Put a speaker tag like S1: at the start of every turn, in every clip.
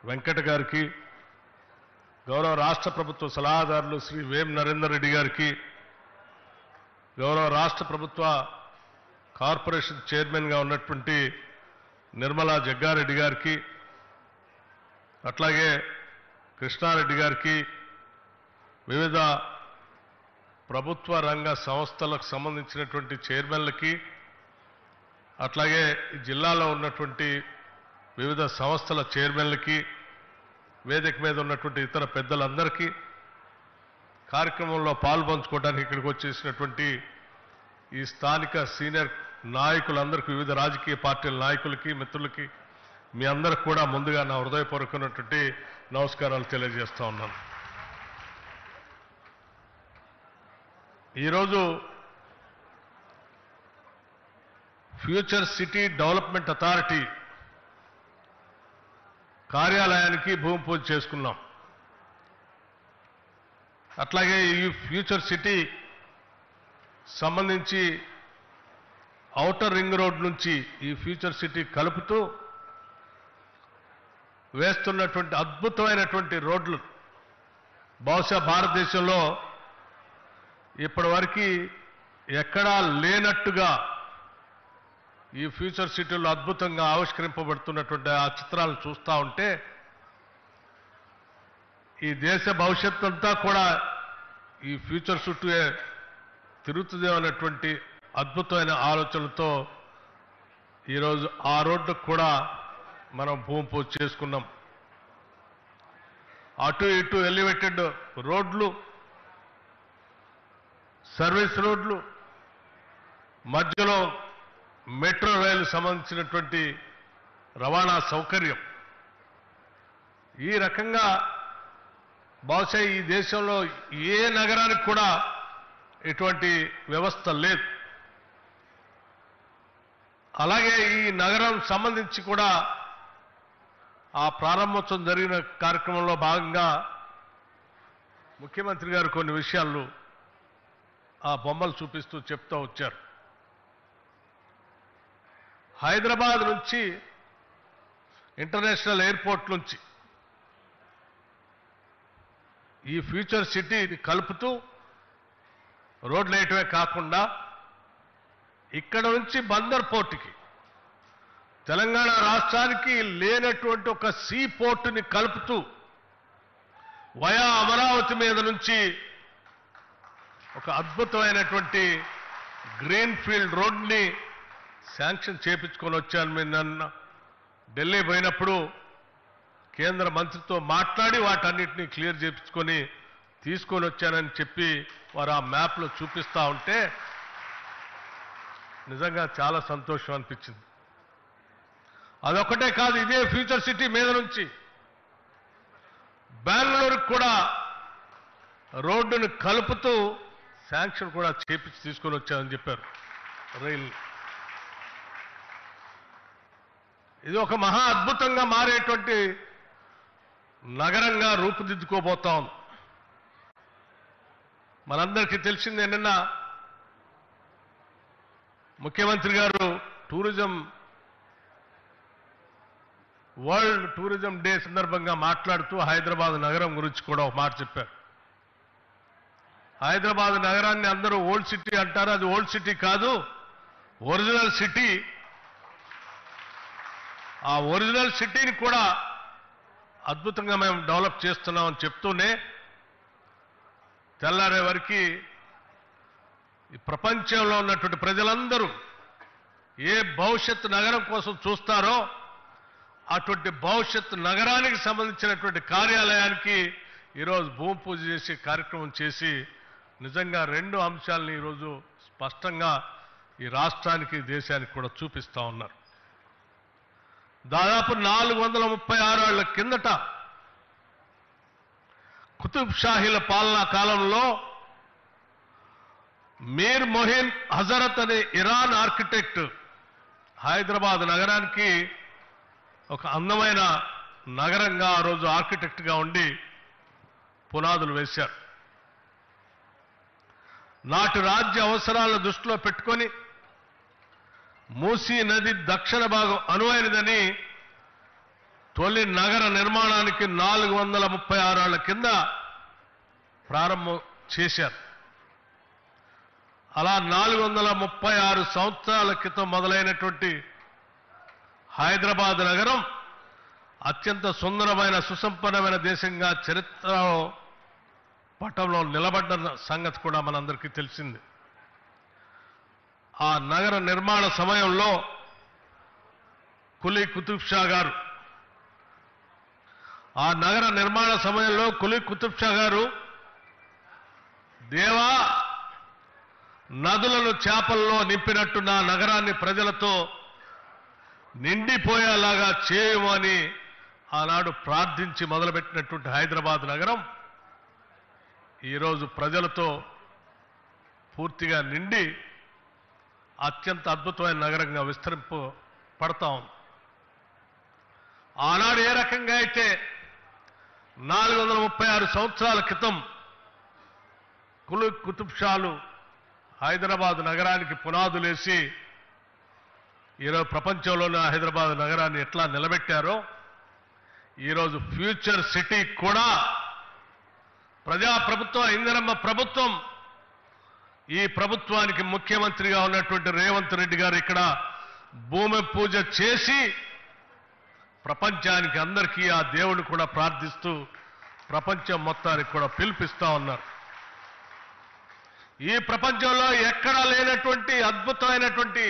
S1: వెంకట గారికి, గౌరవ రాష్ట్ర ప్రభుత్వ సలహాదారులు శ్రీ వేం నరేందర్ రెడ్డి గారికి, గౌరవ రాష్ట్ర ప్రభుత్వ కార్పొరేషన్ చైర్మన్గా ఉన్నటువంటి నిర్మలా జగ్గారెడ్డి గారికి, అట్లాగే కృష్ణారెడ్డి గారికి, వివిధ ప్రభుత్వ రంగ సంస్థలకు సంబంధించినటువంటి చైర్మన్లకి, అట్లాగే ఈ జిల్లాలో ఉన్నటువంటి వివిధ సంస్థల చైర్మన్లకి, వేదిక మీద ఉన్నటువంటి ఇతర పెద్దలందరికీ, కార్యక్రమంలో పాల్పంచుకోవడానికి ఇక్కడికి వచ్చేసినటువంటి ఈ స్థానిక సీనియర్ నాయకులందరికీ, వివిధ రాజకీయ పార్టీల నాయకులకి, మిత్రులకి, మీ అందరికి కూడా ముందుగా నా హృదయపూర్వకమైనటువంటి నమస్కారాలు తెలియజేస్తా ఉన్నాను. ఈరోజు ఫ్యూచర్ సిటీ డెవలప్మెంట్ అథారిటీ కార్యాలయానికి భూమి పూజ చేసుకున్నాం. అట్లాగే ఈ ఫ్యూచర్ సిటీ సంబంధించి ఔటర్ రింగ్ రోడ్ నుంచి ఈ ఫ్యూచర్ సిటీ కలుపుతూ వేస్తున్నటువంటి అద్భుతమైనటువంటి రోడ్లు బహుశా భారతదేశంలో ఇప్పటివరకు ఎక్కడా లేనట్టుగా ఈ ఫ్యూచర్ సిటీలో అద్భుతంగా ఆవిష్కరింపబడుతున్నటువంటి ఆ చిత్రాలను చూస్తూ ఉంటే ఈ దేశ భవిష్యత్తు అంతా కూడా ఈ ఫ్యూచర్ చుట్టూ తిరుగుతుంది అన్నటువంటి అద్భుతమైన ఆలోచనలతో ఈరోజు ఆ రోడ్డుకు కూడా మనం భూమి పూజ చేసుకున్నాం. అటు ఇటు ఎలివేటెడ్ రోడ్లు, సర్వీస్ రోడ్లు, మధ్యలో మెట్రో రైలు సంబంధించినటువంటి రవాణా సౌకర్యం, ఈ రకంగా బహుశా ఈ దేశంలో ఏ నగరానికి కూడా ఇటువంటి వ్యవస్థ లేదు. అలాగే ఈ నగరం సంబంధించి కూడా ఆ ప్రారంభోత్సవం జరిగిన కార్యక్రమంలో భాగంగా ముఖ్యమంత్రి గారు కొన్ని విషయాలు ఆ బొమ్మలు చూపిస్తూ చెప్తూ వచ్చారు. హైదరాబాద్ నుంచి ఇంటర్నేషనల్ ఎయిర్పోర్ట్ నుంచి ఈ ఫ్యూచర్ సిటీని కలుపుతూ రోడ్లు వేయటమే కాకుండా ఇక్కడ నుంచి బందర్ పోర్టుకి, తెలంగాణ రాష్ట్రానికి లేనటువంటి ఒక సీ పోర్టుని కలుపుతూ వయా అమరావతి మీద నుంచి ఒక అద్భుతమైనటువంటి గ్రీన్ ఫీల్డ్ రోడ్ని శాంక్షన్ చేపించుకొని వచ్చాను. నిన్న ఢిల్లీ పోయినప్పుడు కేంద్ర మంత్రితో మాట్లాడి వాటన్నిటినీ క్లియర్ చేపించుకొని తీసుకొని వచ్చానని చెప్పి వారు ఆ మ్యాప్లో చూపిస్తూ ఉంటే నిజంగా చాలా సంతోషం అనిపించింది. అదొక్కటే కాదు, ఇదే ఫ్యూచర్ సిటీ మీద నుంచి బెంగళూరుకు కూడా రోడ్డును కలుపుతూ శాంక్షన్ కూడా చేపించి తీసుకొని వచ్చానని చెప్పారు. రైలు ఇది ఒక మహా అద్భుతంగా మారేటువంటి నగరంగా రూపుదిద్దుకోబోతా ఉంది. మనందరికీ తెలిసిందే, నిన్న ముఖ్యమంత్రి గారు వరల్డ్ టూరిజం డే సందర్భంగా మాట్లాడుతూ హైదరాబాద్ నగరం గురించి కూడా ఒక మాట చెప్పారు. హైదరాబాద్ నగరాన్ని అందరూ ఓల్డ్ సిటీ అంటారు, అది ఓల్డ్ సిటీ కాదు, ఒరిజినల్ సిటీ. ఆ ఒరిజినల్ సిటీని కూడా అద్భుతంగా మేము డెవలప్ చేస్తున్నామని చెప్తూనే తెల్లారే వరకు ఈ ప్రపంచంలో ఉన్నటువంటి ప్రజలందరూ ఏ భవిష్యత్ నగరం కోసం చూస్తారో అటువంటి భవిష్యత్ నగరానికి సంబంధించినటువంటి కార్యాలయానికి ఈరోజు భూమి పూజ చేసి కార్యక్రమం చేసి నిజంగా రెండు అంశాలని ఈరోజు స్పష్టంగా ఈ రాష్ట్రానికి, దేశానికి కూడా చూపిస్తా ఉన్నారు. దాదాపు 436 ఏళ్ల కిందట కుతుబ్ షాహీల పాలనా కాలంలో మీర్ మొహిన్ హజరత్ అనే ఇరాన్ ఆర్కిటెక్ట్ హైదరాబాద్ నగరానికి ఒక అందమైన నగరంగా ఆ రోజు ఆర్కిటెక్ట్గా ఉండి పునాదులు వేశారు. నాటి రాజ్య అవసరాలను దృష్టిలో పెట్టుకొని మూసీ నది దక్షిణ భాగం అనువైనదని తొలి నగర నిర్మాణానికి 436 ఏళ్ల కింద ప్రారంభం చేశారు. అలా 436 సంవత్సరాల క్రితం మొదలైనటువంటి హైదరాబాద్ నగరం అత్యంత సుందరమైన సుసంపన్నమైన దేశంగా చరిత్ర పటంలో నిలబడ్డ సంగతి కూడా మనందరికీ తెలిసింది. ఆ నగర నిర్మాణ సమయంలో కులీ కుతుబ్ షా గారు దేవా నదులను చేపల్లో నింపినట్టు నా నగరాన్ని ప్రజలతో నిండిపోయేలాగా చేయమని ఆనాడు ప్రార్థించి మొదలుపెట్టినటువంటి హైదరాబాద్ నగరం ఈరోజు ప్రజలతో పూర్తిగా నిండి అత్యంత అద్భుతమైన నగరంగా విస్తరింపబడతా ఉంది. ఆనాడు ఏ రకంగా అయితే 436 సంవత్సరాల క్రితం కులీ కుతుబ్ షాలు హైదరాబాద్ నగరానికి పునాదులేసి ఈరోజు ప్రపంచంలోని హైదరాబాద్ నగరాన్ని ఎట్లా నిలబెట్టారో ఈరోజు ఫ్యూచర్ సిటీ కూడా ప్రజాప్రభుత్వం, ఇందిరమ్మ ప్రభుత్వం, ఈ ప్రభుత్వానికి ముఖ్యమంత్రిగా ఉన్నటువంటి రేవంత్ రెడ్డి గారు ఇక్కడ భూమి పూజ చేసి ప్రపంచానికి అందరికీ ఆ దేవుని కూడా ప్రార్థిస్తూ ప్రపంచం మొత్తానికి కూడా పిలిపిస్తా ఉన్నారు. ఈ ప్రపంచంలో ఎక్కడా లేనటువంటి అద్భుతమైనటువంటి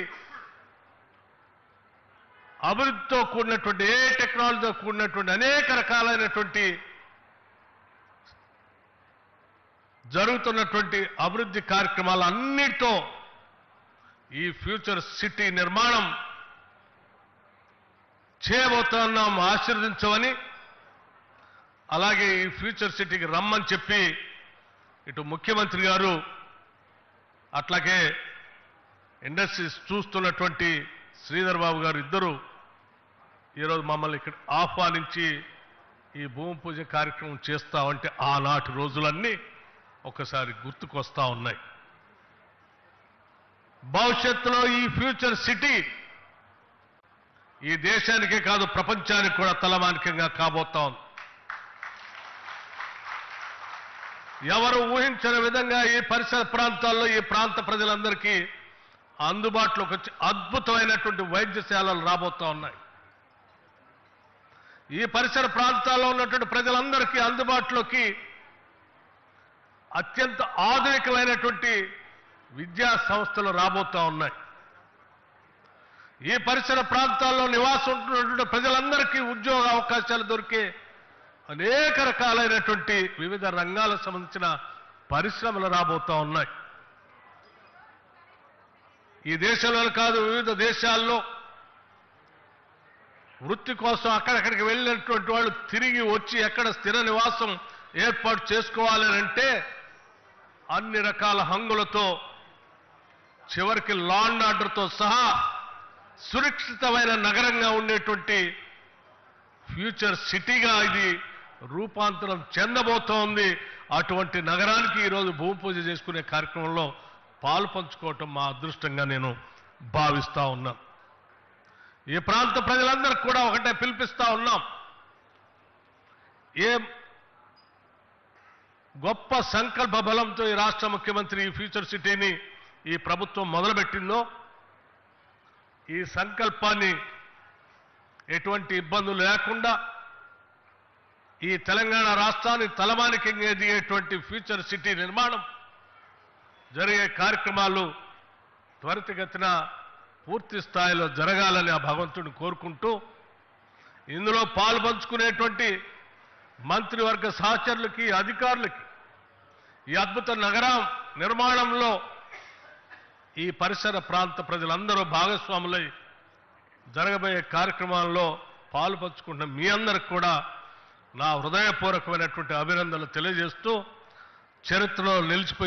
S1: అభివృద్ధితో కూడినటువంటి, ఏ టెక్నాలజీతో కూడినటువంటి అనేక రకాలైనటువంటి జరుగుతున్నటువంటి అభివృద్ధి కార్యక్రమాలన్నిటితో ఈ ఫ్యూచర్ సిటీ నిర్మాణం చేయబోతున్నాం, ఆశీర్వదించమని, అలాగే ఈ ఫ్యూచర్ సిటీకి రమ్మని చెప్పి ఇటు ముఖ్యమంత్రి గారు అట్లాగే ఇండస్ట్రీస్ చూస్తున్నటువంటి శ్రీధర్ బాబు గారు ఇద్దరు ఈరోజు మమ్మల్ని ఇక్కడ ఆహ్వానించి ఈ భూమి పూజ కార్యక్రమం చేస్తామంటే ఆనాటి రోజులన్నీ ఒకసారి గుర్తుకొస్తా ఉన్నాయి. భవిష్యత్తులో ఈ ఫ్యూచర్ సిటీ ఈ దేశానికే కాదు ప్రపంచానికి కూడా తలమానికంగా కాబోతా ఉంది. ఎవరు ఊహించని విధంగా ఈ పరిసర ప్రాంతాల్లో ఈ ప్రాంత ప్రజలందరికీ అందుబాటులోకి వచ్చి అద్భుతమైనటువంటి వైద్యశాలలు రాబోతా ఉన్నాయి. ఈ పరిసర ప్రాంతాల్లో ఉన్నటువంటి ప్రజలందరికీ అందుబాటులోకి అత్యంత ఆధునికమైనటువంటి విద్యా సంస్థలు రాబోతా ఉన్నాయి. ఈ పరిసర ప్రాంతాల్లో నివాసం ఉంటున్నటువంటి ప్రజలందరికీ ఉద్యోగ అవకాశాలు దొరికే అనేక రకాలైనటువంటి వివిధ రంగాలకు సంబంధించిన పరిశ్రమలు రాబోతా ఉన్నాయి. ఈ దేశంలో కాదు, వివిధ దేశాల్లో వృత్తి కోసం అక్కడక్కడికి వెళ్ళినటువంటి వాళ్ళు తిరిగి వచ్చి ఎక్కడ స్థిర నివాసం ఏర్పాటు చేసుకోవాలనంటే అన్ని రకాల హంగులతో, చివరికి లా అండ్ ఆర్డర్తో సహా సురక్షితమైన నగరంగా ఉండేటువంటి ఫ్యూచర్ సిటీగా ఇది రూపాంతరం చెందబోతోంది. అటువంటి నగరానికి ఈరోజు భూమి పూజ చేసుకునే కార్యక్రమంలో పాలు పంచుకోవటం మా అదృష్టంగా నేను భావిస్తా ఉన్నాను. ఈ ప్రాంత ప్రజలందరికీ కూడా ఒకటే పిలిపిస్తా ఉన్నాం. ఏ గొప్ప సంకల్ప బలంతో ఈ రాష్ట్ర ముఖ్యమంత్రి ఈ ఫ్యూచర్ సిటీని ఈ ప్రభుత్వం మొదలుపెట్టిందో, ఈ సంకల్పాన్ని ఎటువంటి ఇబ్బందులు లేకుండా ఈ తెలంగాణ రాష్ట్రాన్ని తలమానికంగా ఎదిగేటువంటి ఫ్యూచర్ సిటీ నిర్మాణం జరిగే కార్యక్రమాలు త్వరితగతిన పూర్తి స్థాయిలో జరగాలని ఆ భగవంతుడిని కోరుకుంటూ, ఇందులో పాల్పంచుకునేటువంటి మంత్రివర్గ సహచరులకి, అధికారులకి ఈ అద్భుత నగరం నిర్మాణంలో ఈ పరిసర ప్రాంత ప్రజలందరూ భాగస్వాములై జరగబోయే కార్యక్రమాల్లో పాలుపంచుకుంటున్న మీ అందరికి కూడా నా హృదయపూర్వకమైనటువంటి అభినందనలు తెలియజేస్తూ, చరిత్రలో నిలిచిపోయి